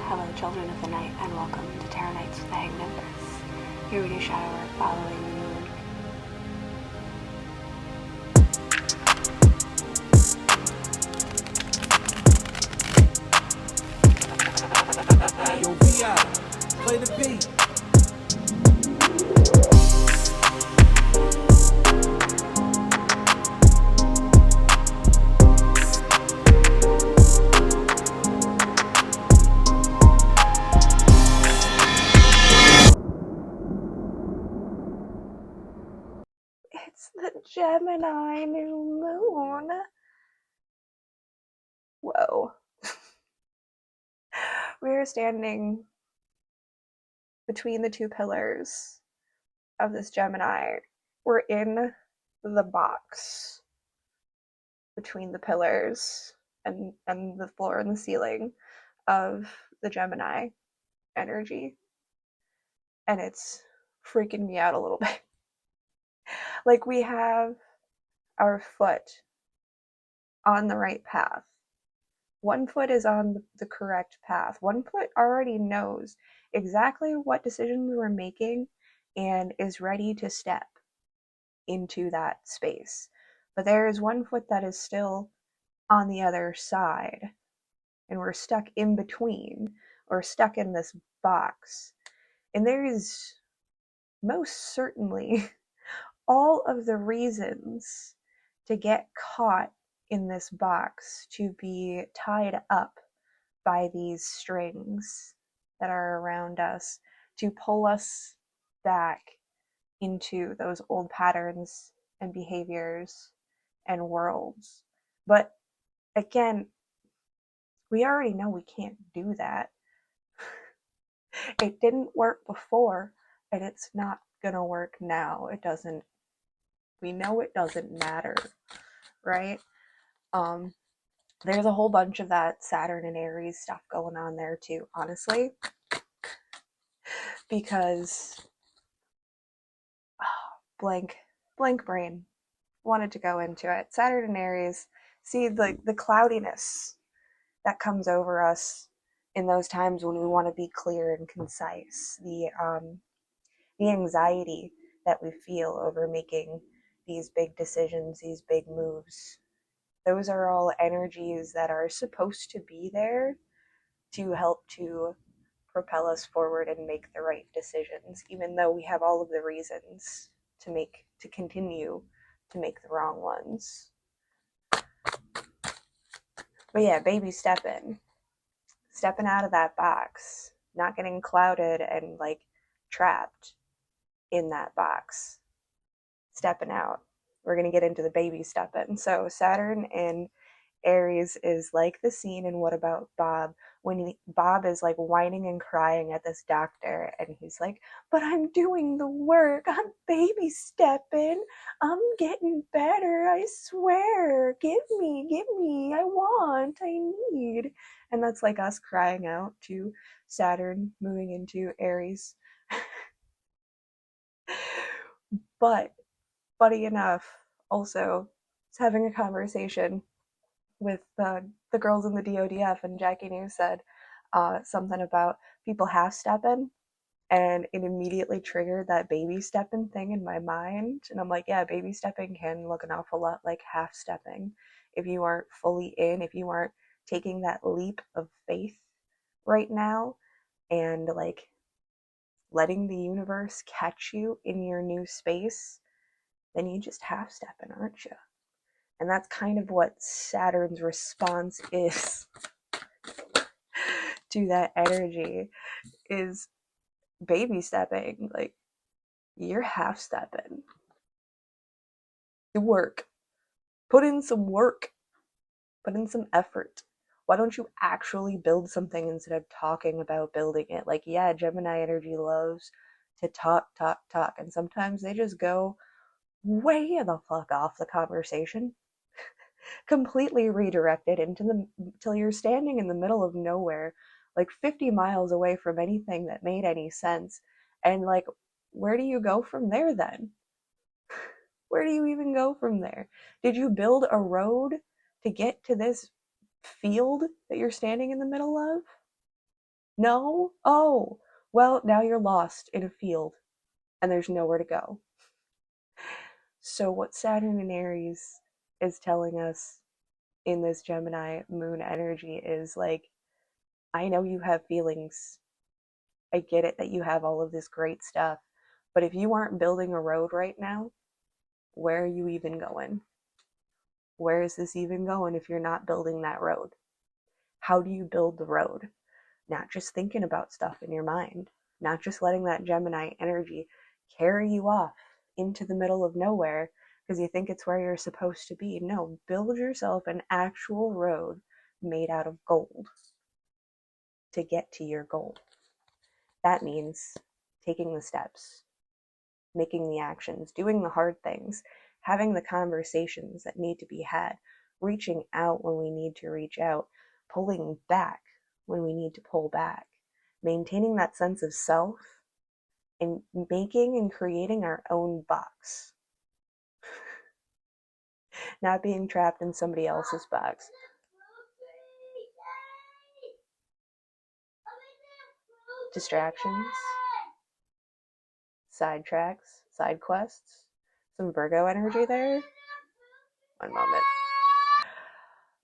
Hello, children of the night, and welcome to Tarot Nights with the Hanged Empress. Here we do shadow work following the moon. Yo, VI, play the beat. It's the Gemini new moon. Whoa. We are standing between the two pillars of this Gemini. We're in the box between the pillars and the floor and the ceiling of the Gemini energy. And it's freaking me out a little bit. Like, we have our foot on the right path. One foot is on the correct path. One foot already knows exactly what decisions we're making and is ready to step into that space. But there is one foot that is still on the other side, and we're stuck in between, or stuck in this box. And there is most certainly all of the reasons to get caught in this box, to be tied up by these strings that are around us, to pull us back into those old patterns and behaviors and worlds. But again, we already know we can't do that. It didn't work before, and it's not gonna work now. It doesn't. We know it doesn't matter, right? There's a whole bunch of that Saturn and Aries stuff going on there too, honestly, because blank brain wanted to go into it. Saturn and Aries, see the cloudiness that comes over us in those times when we want to be clear and concise, the anxiety that we feel over making these big decisions, these big moves. Those are all energies that are supposed to be there to help to propel us forward and make the right decisions, even though we have all of the reasons to continue to make the wrong ones. But yeah, baby stepping out of that box, not getting clouded and like trapped in that box, stepping out. We're going to get into the baby stepping. So Saturn and Aries is like the scene in What About Bob, when Bob is like whining and crying at this doctor, and he's like, but I'm doing the work, I'm baby stepping, I'm getting better, I swear, give me, I want, I need. And that's like us crying out to Saturn moving into Aries. But funny enough, also, was having a conversation with the girls in the DODF, and Jackie New said something about people half-stepping, and it immediately triggered that baby stepping thing in my mind. And I'm like, yeah, baby stepping can look an awful lot like half-stepping. If you aren't fully in, if you aren't taking that leap of faith right now, and like letting the universe catch you in your new space, then you just half-stepping, aren't you? And that's kind of what Saturn's response is to that energy, is baby stepping. Like, you're half stepping. Do work. Put in some work. Put in some effort. Why don't you actually build something instead of talking about building it? Like, yeah, Gemini energy loves to talk. And sometimes they just go way the fuck off the conversation. Completely redirected till you're standing in the middle of nowhere, like 50 miles away from anything that made any sense. And like, where do you go from there then? Where do you even go from there? Did you build a road to get to this field that you're standing in the middle of? No? Oh, well, now you're lost in a field and there's nowhere to go. So, what Saturn and Aries is telling us in this Gemini moon energy is like, I know you have feelings. I get it that you have all of this great stuff. But if you aren't building a road right now, where are you even going? Where is this even going if you're not building that road? How do you build the road? Not just thinking about stuff in your mind, not just letting that Gemini energy carry you off into the middle of nowhere because you think it's where you're supposed to be. No, build yourself an actual road made out of gold to get to your goal. That means taking the steps, making the actions, doing the hard things, having the conversations that need to be had, reaching out when we need to reach out, pulling back when we need to pull back, maintaining that sense of self, and making and creating our own box, not being trapped in somebody else's box. Distractions, sidetracks, side quests, some Virgo energy there. One moment.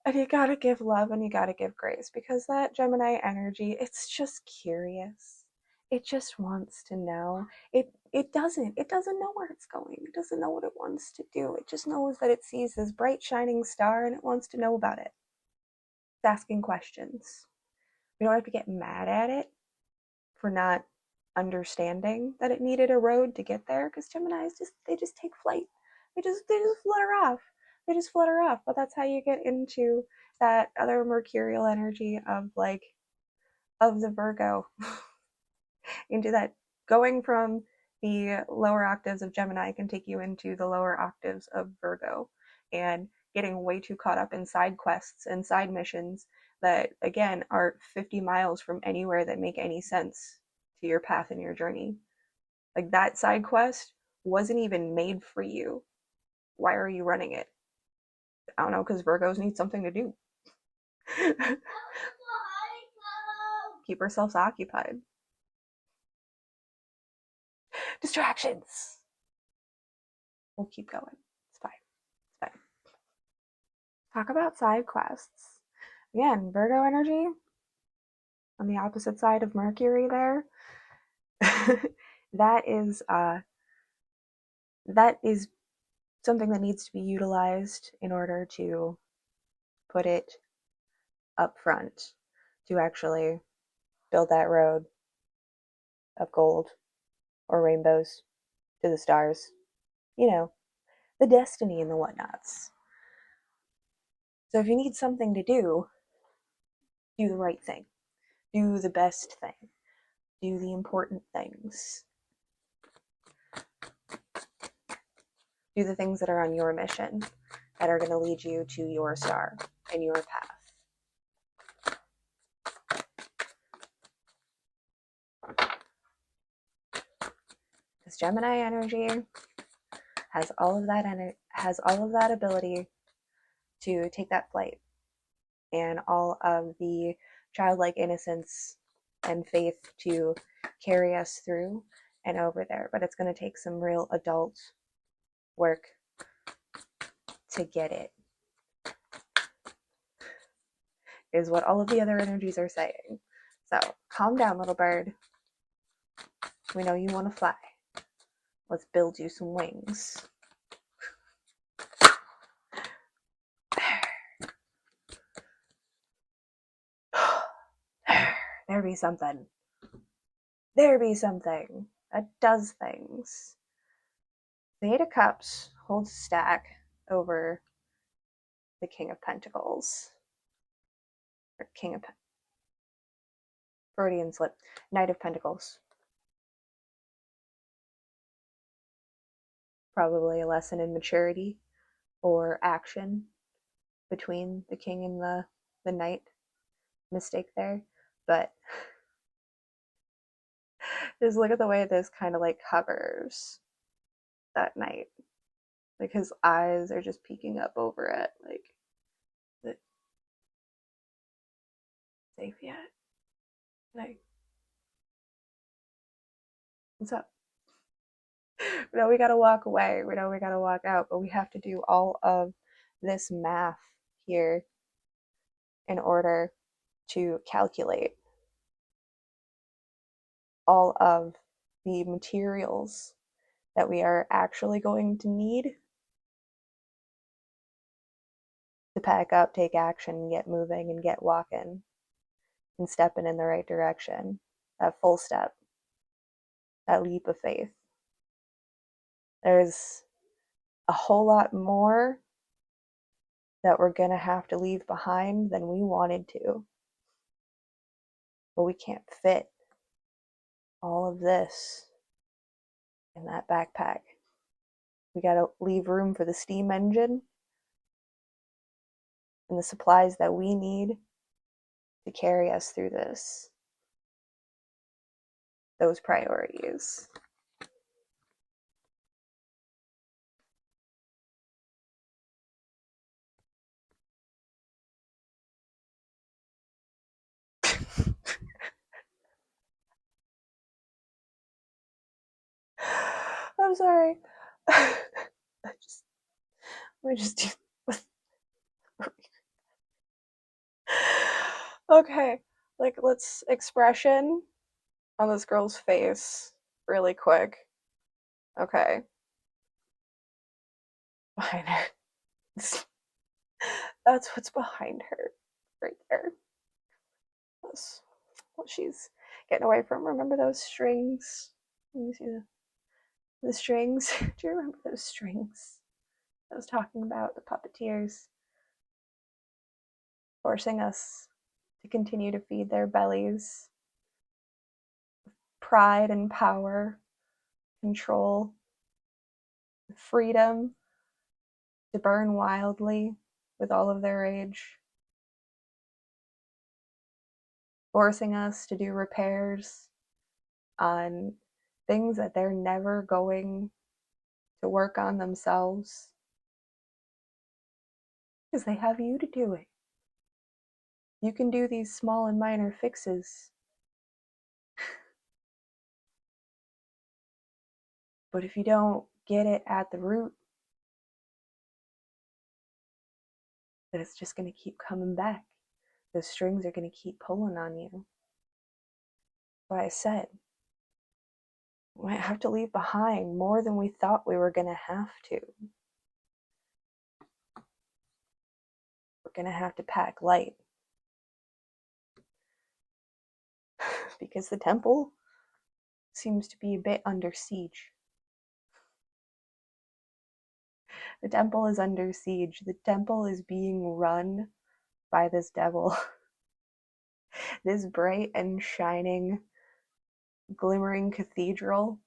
And you gotta give love and you gotta give grace because that Gemini energy, it's just curious. It just wants to know. It doesn't know where it's going. It doesn't know what it wants to do. It just knows that it sees this bright shining star and it wants to know about it. It's asking questions. We don't have to get mad at it for not understanding that it needed a road to get there because Geminis just take flight. They just flutter off. They just flutter off. But that's how you get into that other mercurial energy of of the Virgo into that going from the lower octaves of Gemini can take you into the lower octaves of Virgo and getting way too caught up in side quests and side missions that again are 50 miles from anywhere that make any sense to your path and your journey. Like that side quest wasn't even made for you. Why are you running it? I don't know, because Virgos need something to do. Keep ourselves occupied. Distractions. We'll keep going. It's fine. It's fine. Talk about side quests. Again, Virgo energy on the opposite side of Mercury there. that is that is something that needs to be utilized in order to put it up front to actually build that road of gold or rainbows to the stars. You know, the destiny and the whatnots. So if you need something to do the right thing, do the best thing, do the important things, do the things that are on your mission that are going to lead you to your star and your path. This Gemini energy has all of that ability to take that flight and all of the childlike innocence and faith to carry us through and over there. But it's going to take some real adult work to get it, is what all of the other energies are saying. So calm down, little bird. We know you want to fly. Let's build you some wings. There be something. There be something that does things. The Eight of Cups holds a stack over the King of Pentacles. Or King of Freudian slip. Knight of Pentacles. Probably a lesson in maturity or action between the king and the knight. Mistake there. But just look at the way this kind of like hovers that knight. Like his eyes are just peeking up over it. Like, is it safe yet? Like, What's up? We know we gotta walk away. We know we gotta walk out, but we have to do all of this math here in order to calculate all of the materials that we are actually going to need to pack up, take action, get moving, and get walking and stepping in the right direction. That full step, that leap of faith. There's a whole lot more that we're going to have to leave behind than we wanted to. But we can't fit all of this in that backpack. We got to leave room for the steam engine and the supplies that we need to carry us through this. Those priorities. I'm sorry. We just do. Okay, like let's expression on this girl's face really quick. Okay. Behind her. That's what's behind her. Right there. That's what she's getting away from. Remember those strings? Let me see the strings. Do you remember those strings I was talking about? The puppeteers forcing us to continue to feed their bellies. Pride and power, control, freedom to burn wildly with all of their rage, forcing us to do repairs on things that they're never going to work on themselves because they have you to do it. You can do these small and minor fixes, but if you don't get it at the root, then it's just going to keep coming back. Those strings are going to keep pulling on you. What I said, we might have to leave behind more than we thought we were going to have to. We're going to have to pack light. Because the temple seems to be a bit under siege. The temple is under siege. The temple is being run by this devil. This bright and shining, glimmering cathedral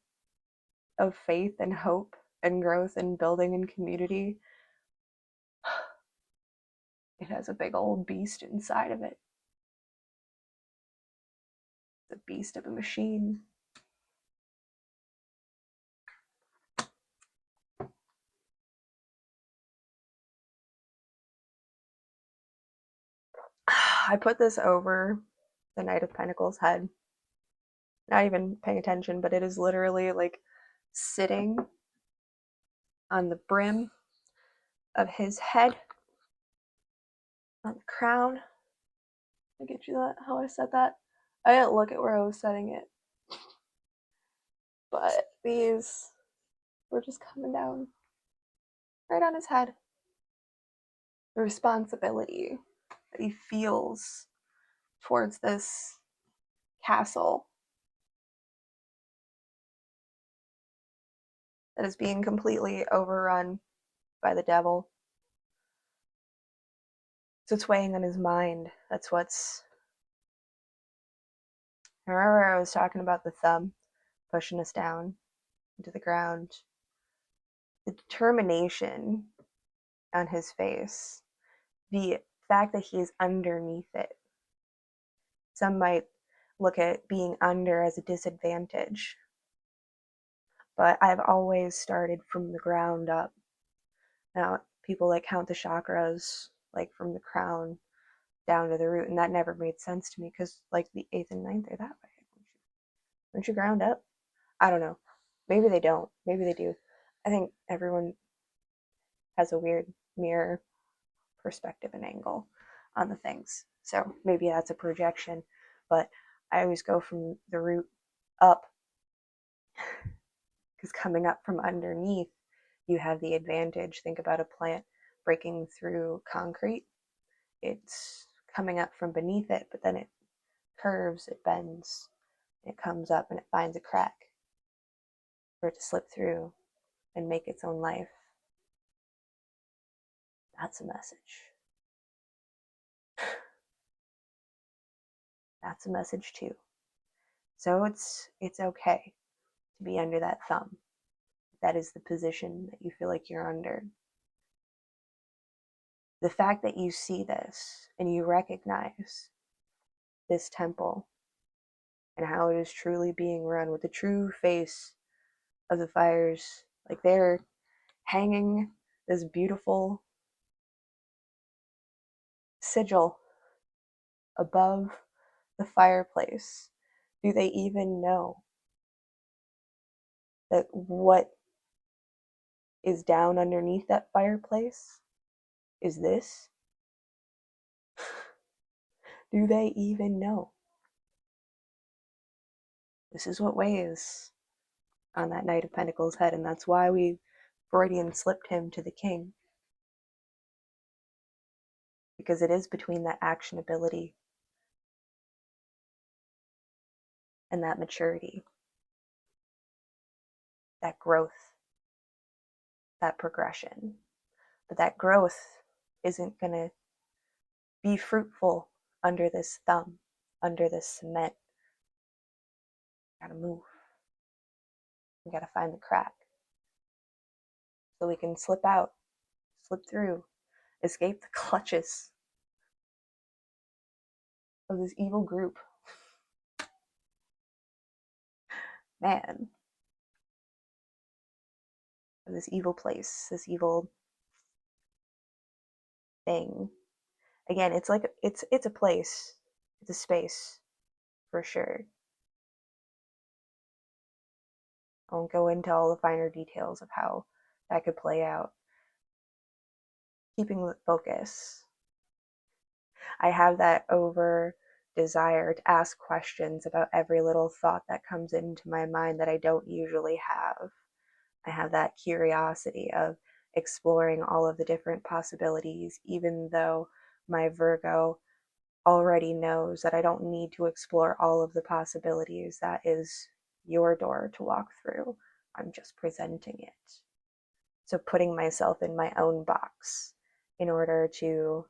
of faith and hope and growth and building and community. It has a big old beast inside of it. The beast of a machine. I put this over the Knight of Pentacles head. Not even paying attention, but it is literally like sitting on the brim of his head, on the crown. I get you that, how I said that? I didn't look at where I was setting it. But these were just coming down right on his head. The responsibility that he feels towards this castle that is being completely overrun by the devil. So it's weighing on his mind. That's what's. Remember, I was talking about the thumb pushing us down into the ground. The determination on his face, the fact that he is underneath it. Some might look at being under as a disadvantage, but I've always started from the ground up. Now, people like count the chakras, like from the crown down to the root, and that never made sense to me because, like, the 8th and 9th are that way. Aren't you ground up? I don't know. Maybe they don't. Maybe they do. I think everyone has a weird mirror perspective and angle on the things. So maybe that's a projection, but I always go from the root up because coming up from underneath, you have the advantage. Think about a plant breaking through concrete. It's coming up from beneath it, but then it curves, it bends, it comes up and it finds a crack for it to slip through and make its own life. That's a message. That's a message too. So it's okay to be under that thumb. That is the position that you feel like you're under. The fact that you see this and you recognize this temple and how it is truly being run with the true face of the fires, like they're hanging this beautiful sigil above the fireplace. Do they even know that what is down underneath that fireplace is this? Do they even know? This is what weighs on that Knight of Pentacles head, and that's why we Freudian slipped him to the king. Because it is between that actionability and that maturity, that growth, that progression. But that growth isn't going to be fruitful under this thumb, under this cement. Gotta move. We gotta find the crack so we can slip out, slip through, escape the clutches of this evil group. Man, of this evil place, this evil thing. Again, it's like it's a place, it's a space for sure. I won't go into all the finer details of how that could play out. Keeping with focus. I have that over desire to ask questions about every little thought that comes into my mind that I don't usually have. I have that curiosity of exploring all of the different possibilities, even though my Virgo already knows that I don't need to explore all of the possibilities. That is your door to walk through. I'm just presenting it. So putting myself in my own box in order to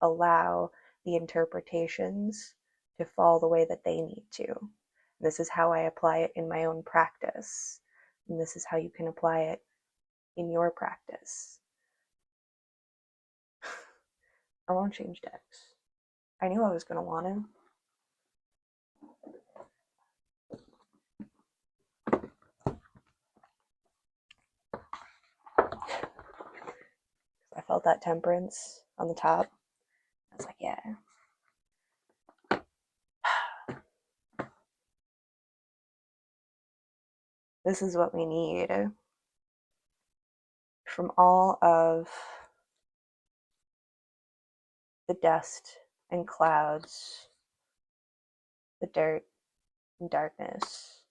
allow the interpretations to fall the way that they need to. This is how I apply it in my own practice. And this is how you can apply it in your practice. I won't change decks. I knew I was going to want to. I felt that temperance on the top. I was like, yeah. This is what we need from all of the dust and clouds, the dirt and darkness,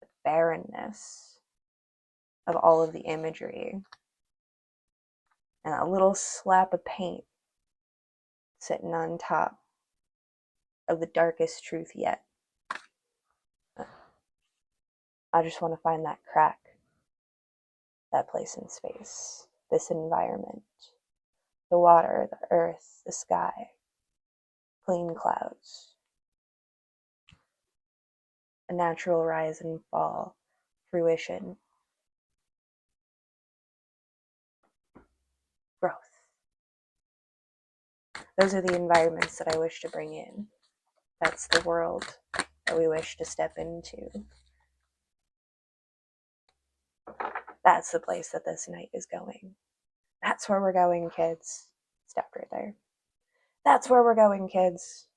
the barrenness of all of the imagery, and a little slap of paint sitting on top of the darkest truth yet. I just want to find that crack, that place in space, this environment, the water, the earth, the sky, clean clouds, a natural rise and fall, fruition, growth. Those are the environments that I wish to bring in. That's the world that we wish to step into. That's the place that this night is going. That's where we're going, kids. Stop right there. That's where we're going, kids.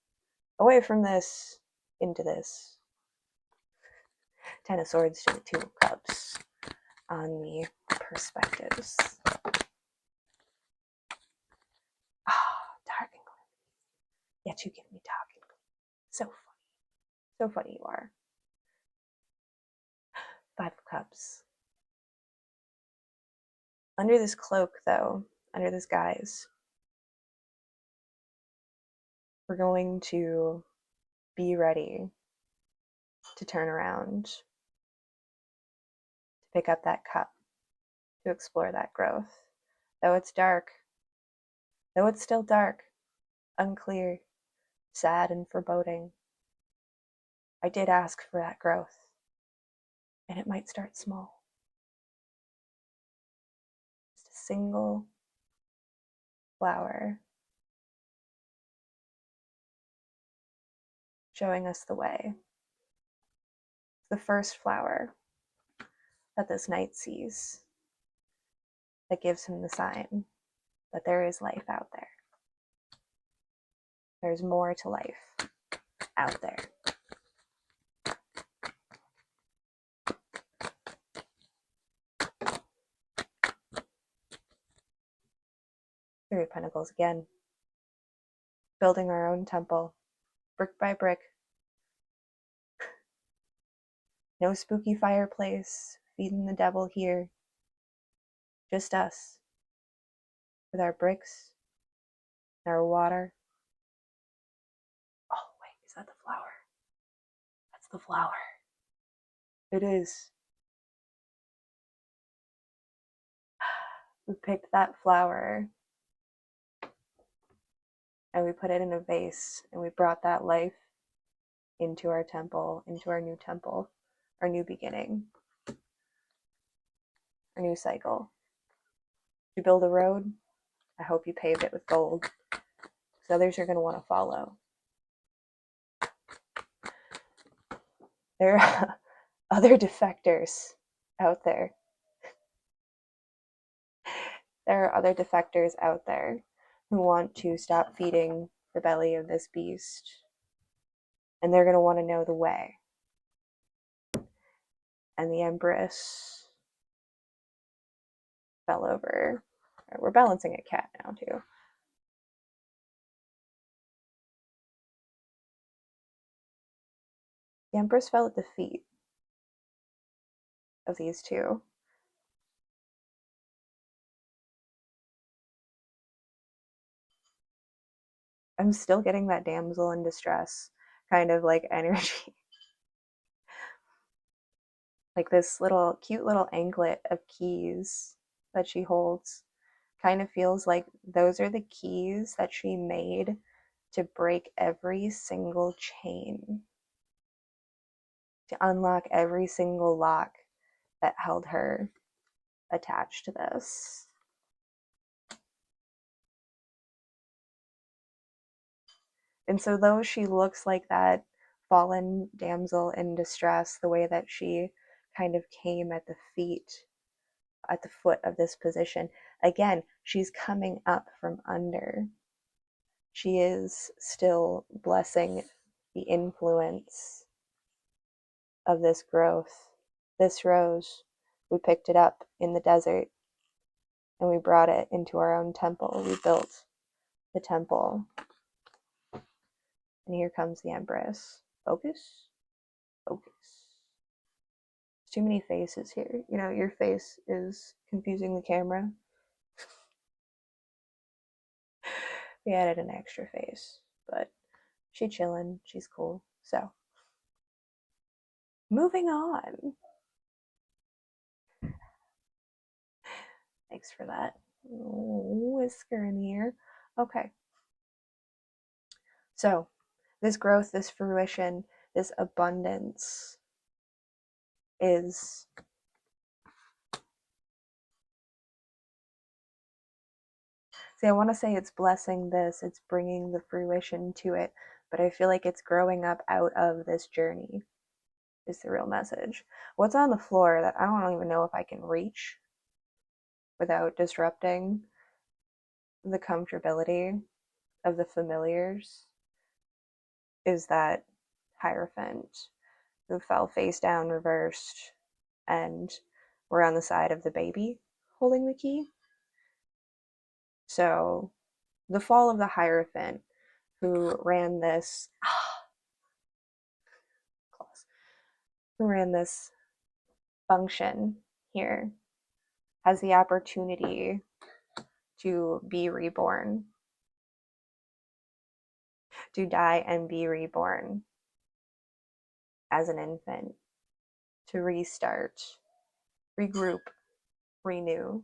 Away from this, into this. Ten of Swords to the Two of Cups on the perspectives. Dark and gloomy. Yet you give me dark and gloomy. So funny. So funny you are. Five of Cups. Under this cloak, though, under this guise, we're going to be ready to turn around, to pick up that cup, to explore that growth. Though it's dark, though it's still dark, unclear, sad, and foreboding, I did ask for that growth, and it might start small. Just a single flower showing us the way. It's the first flower that this knight sees that gives him the sign that there is life out there. There's more to life out there. Three of Pentacles again. Building our own temple, brick by brick. No spooky fireplace, feeding the devil here. Just us, with our bricks, and our water. Oh, wait, is that the flower? That's the flower. It is. We picked that flower, and we put it in a vase, and we brought that life into our temple, into our new temple, our new beginning, our new cycle. You build a road, I hope you paved it with gold, because others are going to want to follow. There are other defectors out there. There are other defectors out there who want to stop feeding the belly of this beast. And they're going to want to know the way. And the Empress fell over. We're balancing a cat now, too. The Empress fell at the feet of these two. I'm still getting that damsel in distress kind of like energy. Like this little cute little anklet of keys that she holds kind of feels like those are the keys that she made to break every single chain, to unlock every single lock that held her attached to this. And so though she looks like that fallen damsel in distress, the way that she kind of came at the foot of this position, again, she's coming up from under. She is still blessing the influence of this growth. This rose, we picked it up in the desert and we brought it into our own temple. We built the temple. And here comes the Empress. Focus. Focus. There's too many faces here. You know, your face is confusing the camera. We added an extra face, but she's chilling. She's cool. So, moving on. Thanks for that. Whisker in the ear. Okay. So, this growth, this fruition, this abundance is see, I want to say it's blessing this, it's bringing the fruition to it, but I feel like it's growing up out of this journey is the real message. What's on the floor that I don't even know if I can reach without disrupting the comfortability of the familiars is that Hierophant. who fell face down reversed, and we're on the side of the baby holding the key. So the fall of the Hierophant, who ran this who ran this function here, has the opportunity to be reborn, to die and be reborn as an infant, to restart, regroup, renew.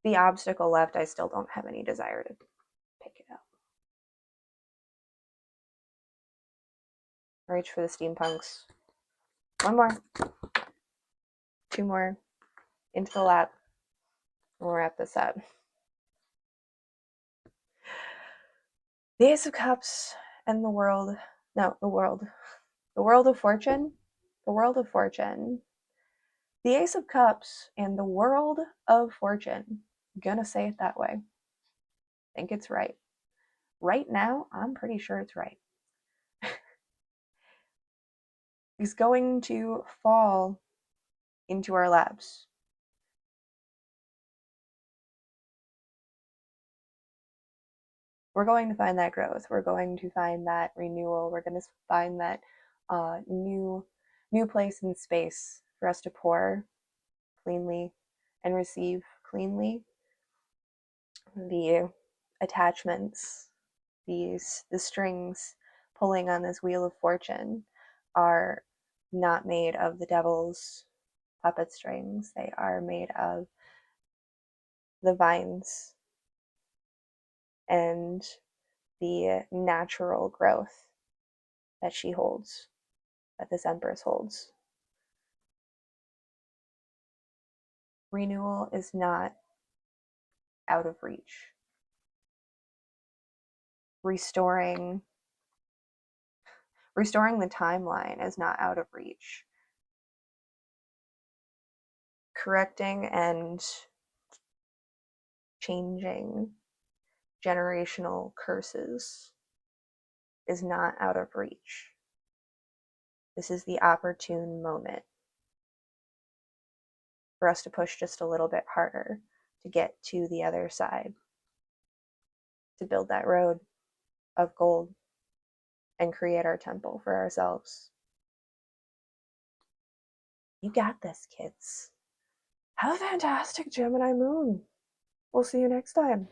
The obstacle left, I still don't have any desire to pick it up. Reach for the steampunks. One more. Two more. Into the lap. We'll wrap this up. The Ace of Cups and the world. No, the world. The world of fortune. The world of fortune. The Ace of Cups and the world of fortune. I'm gonna say it that way. I think it's right. Right now, I'm pretty sure it's right. Is going to fall into our laps. We're going to find that growth. We're going to find that renewal. We're going to find that new place and space for us to pour cleanly and receive cleanly. The attachments, the strings pulling on this wheel of fortune are not made of the devil's puppet strings. They are made of the vines and the natural growth that she holds, that this Empress holds. Renewal is not out of reach. Restoring the timeline is not out of reach. Correcting and changing generational curses is not out of reach. This is the opportune moment for us to push just a little bit harder to get to the other side, to build that road of gold and create our temple for ourselves. You got this, kids. Have a fantastic Gemini moon. We'll see you next time.